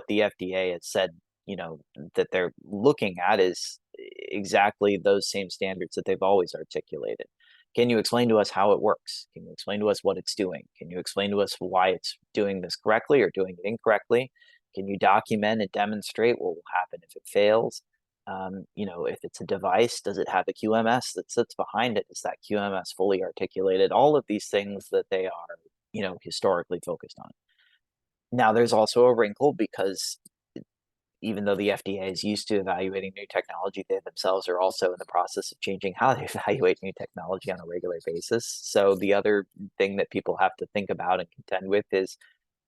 the FDA has said, that they're looking at is exactly those same standards that they've always articulated. Can you explain to us how it works? Can you explain to us what it's doing? Can you explain to us why it's doing this correctly or doing it incorrectly? Can you document and demonstrate what will happen if it fails? If it's a device, does it have a QMS that sits behind it? Is that QMS fully articulated? All of these things that they are, historically focused on. Now, there's also a wrinkle because even though the FDA is used to evaluating new technology, they themselves are also in the process of changing how they evaluate new technology on a regular basis. So the other thing that people have to think about and contend with is,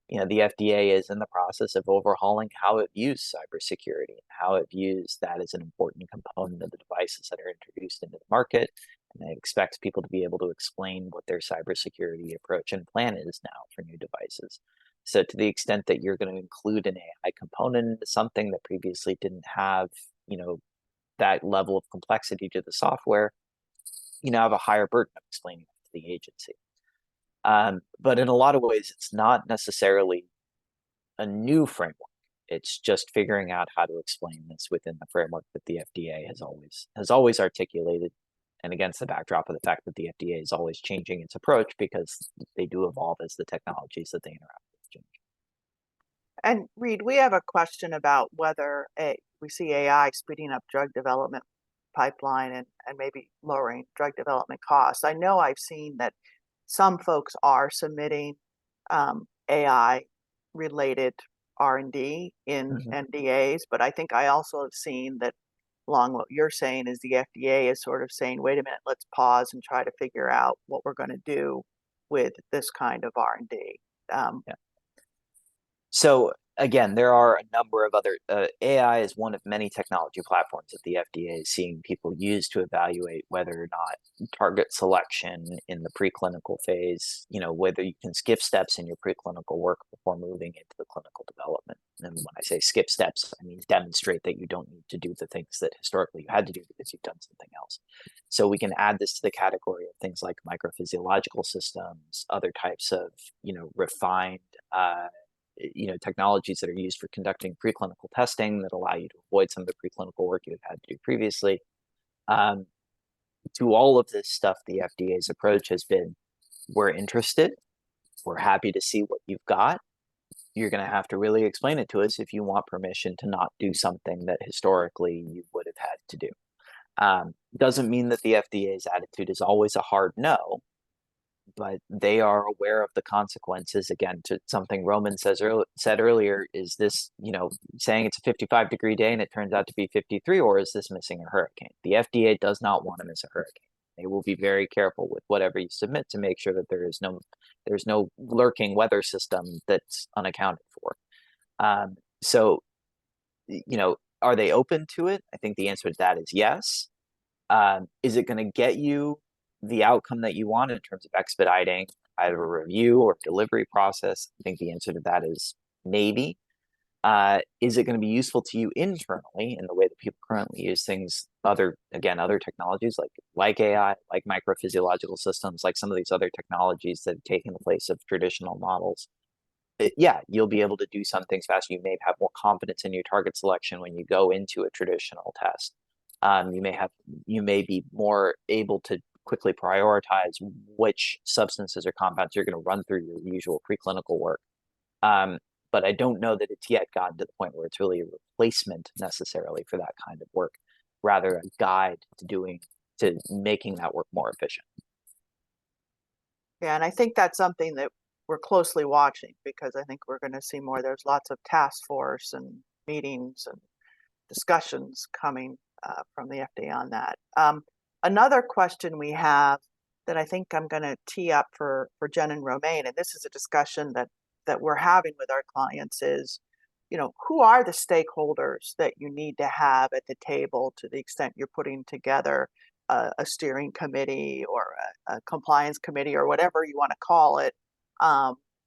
the FDA is in the process of overhauling how it views cybersecurity, how it views that as an important component of the devices that are introduced into the market. And it expects people to be able to explain what their cybersecurity approach and plan is now for new devices. So to the extent that you're going to include an AI component into something that previously didn't have, that level of complexity to the software, have a higher burden of explaining it to the agency. But in a lot of ways, it's not necessarily a new framework. It's just figuring out how to explain this within the framework that the FDA has always articulated, and against the backdrop of the fact that the FDA is always changing its approach because they do evolve as the technologies that they interact with change. And Reed, we have a question about whether we see AI speeding up drug development pipeline and maybe lowering drug development costs. I know I've seen that some folks are submitting AI related R&D in NDAs, but I think I also have seen that along what you're saying is the FDA is sort of saying, wait a minute, let's pause and try to figure out what we're going to do with this kind of R&D. Yeah. So again, there are a number of other, AI is one of many technology platforms that the FDA is seeing people use to evaluate whether or not target selection in the preclinical phase, whether you can skip steps in your preclinical work before moving into the clinical development. And when I say skip steps, I mean demonstrate that you don't need to do the things that historically you had to do because you've done something else. So we can add this to the category of things like microphysiological systems, other types of, refined, technologies that are used for conducting preclinical testing that allow you to avoid some of the preclinical work you had to do previously. To all of this stuff, the FDA's approach has been, we're interested, we're happy to see what you've got. You're going to have to really explain it to us if you want permission to not do something that historically you would have had to do. Doesn't mean that the FDA's attitude is always a hard no, but they are aware of the consequences. Again, to something Roman said earlier, is this, saying it's a 55-degree day and it turns out to be 53, or is this missing a hurricane? The FDA does not want to miss a hurricane. They will be very careful with whatever you submit to make sure that there's no lurking weather system that's unaccounted for. So, are they open to it? I think the answer to that is yes. Is it going to get you the outcome that you want in terms of expediting either a review or delivery process? I think the answer to that is maybe. Is it going to be useful to you internally in the way that people currently use things, other technologies like AI, like microphysiological systems, like some of these other technologies that have taken the place of traditional models? Yeah, you'll be able to do some things faster. You may have more confidence in your target selection when you go into a traditional test. You may be more able to quickly prioritize which substances or compounds you're going to run through your usual preclinical work. But I don't know that it's yet gotten to the point where it's really a replacement necessarily for that kind of work, rather a guide to making that work more efficient. Yeah, and I think that's something that we're closely watching, because I think we're going to see more. There's lots of task force and meetings and discussions coming from the FDA on that. Another question we have that I think I'm going to tee up for Jen and Romaine, and this is a discussion that we're having with our clients, is who are the stakeholders that you need to have at the table to the extent you're putting together a steering committee or a compliance committee or whatever you want to call it,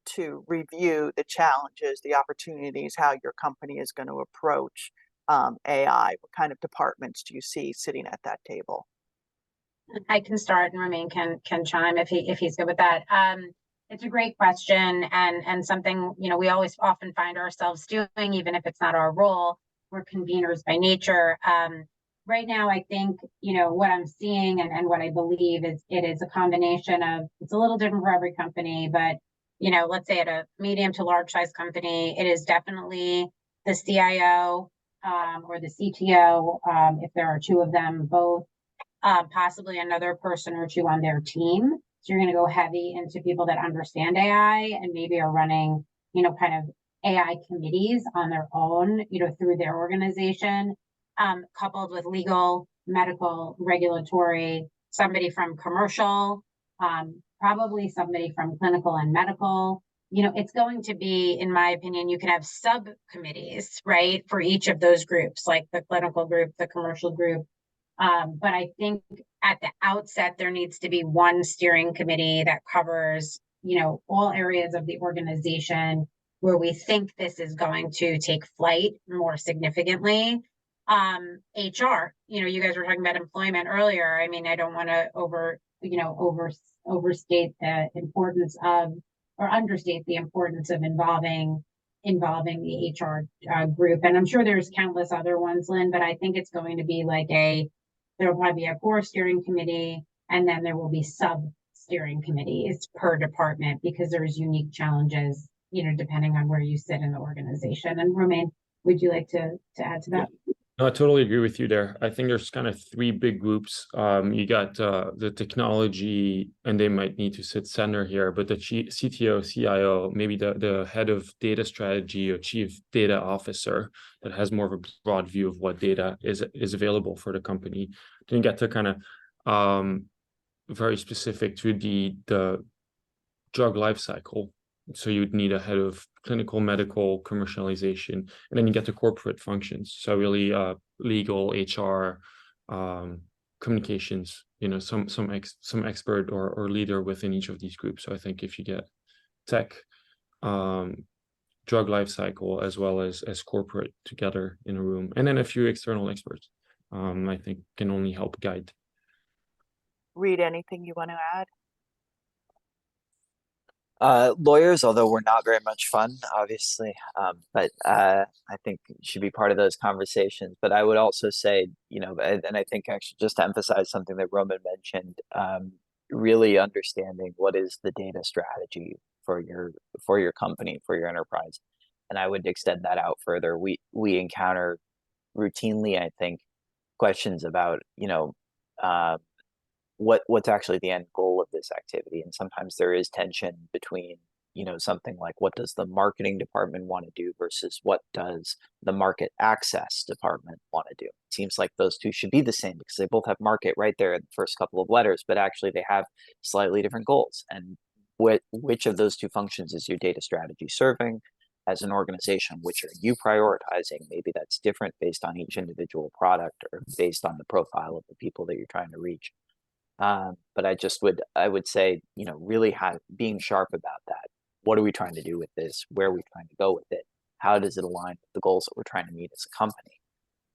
to review the challenges, the opportunities, how your company is going to approach AI. What kind of departments do you see sitting at that table? I can start, and Romain can chime if he's good with that. It's a great question, and something we always often find ourselves doing, even if it's not our role. We're conveners by nature. Right now, I think what I'm seeing and what I believe is it is a combination of, it's a little different for every company, but let's say at a medium to large size company, it is definitely the CIO or the CTO, if there are two of them, both. Possibly another person or two on their team. So you're going to go heavy into people that understand AI and maybe are running, kind of AI committees on their own, through their organization, coupled with legal, medical, regulatory, somebody from commercial, probably somebody from clinical and medical. It's going to be, in my opinion, you can have subcommittees, right, for each of those groups, like the clinical group, the commercial group. But I think at the outset, there needs to be one steering committee that covers, all areas of the organization where we think this is going to take flight more significantly. HR, you guys were talking about employment earlier. I mean, I don't want to overstate the importance of, or understate the importance of involving the HR group. And I'm sure there's countless other ones, Lynn, but I think it's going to be like there will probably be a core steering committee, and then there will be sub steering committees per department, because there's unique challenges, depending on where you sit in the organization. And Romain, would you like to add to that? No, I totally agree with you there. I think there's kind of three big groups. You got the technology, and they might need to sit center here, but the CTO, CIO, maybe the head of data strategy or chief data officer that has more of a broad view of what data is available for the company. Then you get to kind of very specific to the drug life cycle. So you'd need a head of clinical, medical, commercialization, and then you get to corporate functions. So really legal, HR, communications, some expert or leader within each of these groups. So I think if you get tech, drug life cycle, as well as corporate together in a room, and then a few external experts, I think can only help guide. Reed, anything you want to add? Lawyers, although we're not very much fun, obviously, but I think should be part of those conversations. But I would also say, and I think actually just to emphasize something that Roman mentioned, really understanding what is the data strategy for your company, for your enterprise. And I would extend that out further. We encounter routinely, I think, questions about, what's actually the end goal of this activity. And sometimes there is tension between, something like what does the marketing department want to do versus what does the market access department want to do. It seems like those two should be the same because they both have market right there in the first couple of letters, but actually they have slightly different goals. And which of those two functions is your data strategy serving as an organization? Which are you prioritizing? Maybe that's different based on each individual product or based on the profile of the people that you're trying to reach. But I would say, really being sharp about that. What are we trying to do with this? Where are we trying to go with it? How does it align with the goals that we're trying to meet as a company?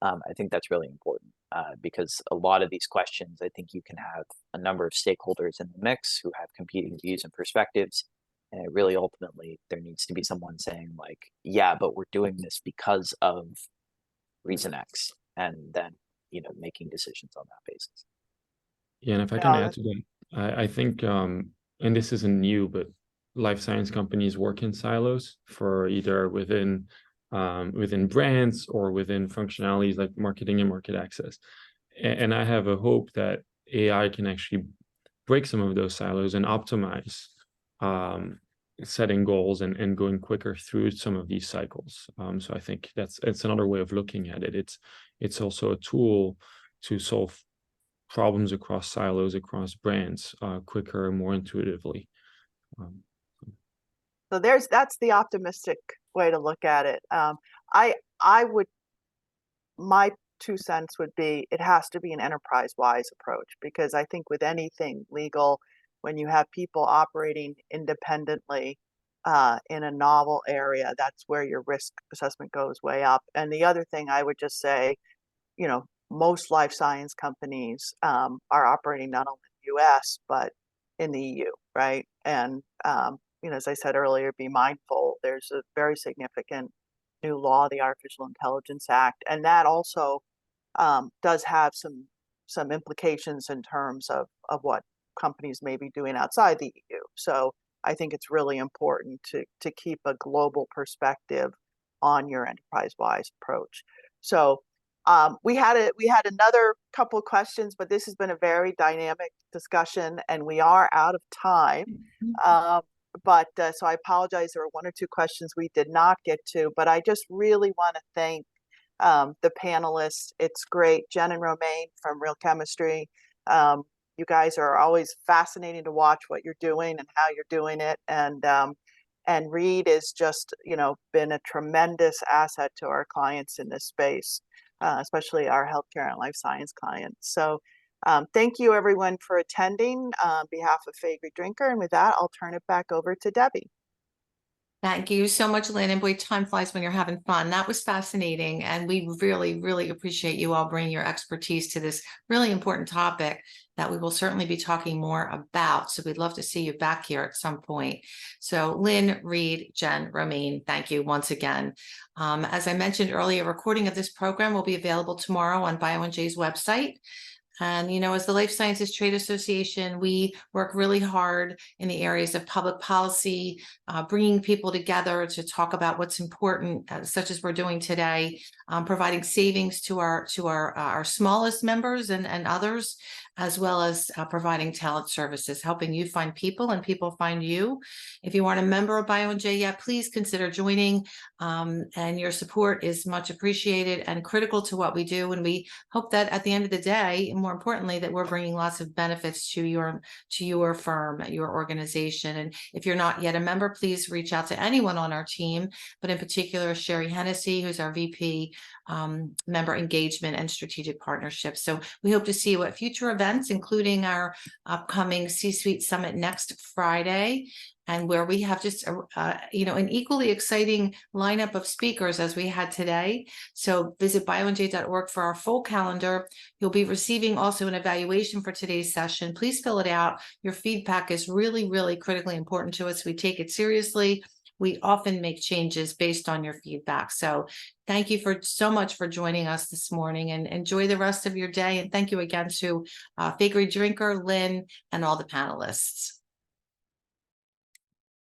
I think that's really important because a lot of these questions, I think you can have a number of stakeholders in the mix who have competing views and perspectives. And it really ultimately, there needs to be someone saying like, yeah, but we're doing this because of reason X. And then, making decisions on that basis. Yeah, and if I can add to that, I think, and this isn't new, but life science companies work in silos for either within brands or within functionalities like marketing and market access. And I have a hope that AI can actually break some of those silos and optimize setting goals and going quicker through some of these cycles. So I think it's another way of looking at it. It's also a tool to solve problems across silos, across brands, quicker and more intuitively. So that's the optimistic way to look at it. I would, my 2 cents would be, it has to be an enterprise-wise approach, because I think with anything legal, when you have people operating independently in a novel area, that's where your risk assessment goes way up. And the other thing I would just say, most life science companies are operating not only in the US, but in the EU, right? And, as I said earlier, be mindful, there's a very significant new law, the Artificial Intelligence Act, and that also does have some implications in terms of what companies may be doing outside the EU. So I think it's really important to keep a global perspective on your enterprise-wise approach. So we had another couple of questions, but this has been a very dynamic discussion, and we are out of time. So I apologize. There were 1 or 2 questions we did not get to, but I just really want to thank the panelists. It's great. Jen and Romaine from Real Chemistry. You guys are always fascinating to watch what you're doing and how you're doing it. And Reed is just, been a tremendous asset to our clients in this space, especially our healthcare and life science clients. So thank you everyone for attending on behalf of Faegre Drinker. And with that, I'll turn it back over to Debbie. Thank you so much, Lynn. And boy, time flies when you're having fun. That was fascinating. And we really, really appreciate you all bringing your expertise to this really important topic that we will certainly be talking more about. So we'd love to see you back here at some point. So Lynn, Reed, Jen, Romaine, thank you once again. As I mentioned earlier, a recording of this program will be available tomorrow on BioNJ's website. And, as the Life Sciences Trade Association, we work really hard in the areas of public policy, bringing people together to talk about what's important, such as we're doing today, providing savings to our smallest members and others, as well as providing talent services, helping you find people and people find you. If you aren't a member of BioNJ yet, please consider joining. And your support is much appreciated and critical to what we do. And we hope that at the end of the day, more importantly, that we're bringing lots of benefits to your firm, your organization. And if you're not yet a member, please reach out to anyone on our team, but in particular, Sherry Hennessy, who's our VP, member engagement and strategic partnerships. So we hope to see you at future events, including our upcoming C-Suite Summit next Friday, and where we have just an equally exciting lineup of speakers as we had today. So visit bionj.org for our full calendar. You'll be receiving also an evaluation for today's session. Please fill it out. Your feedback is really, really critically important to us. We take it seriously. We often make changes based on your feedback. So thank you so much for joining us this morning, and enjoy the rest of your day. And thank you again to Faegre Drinker, Lynn, and all the panelists.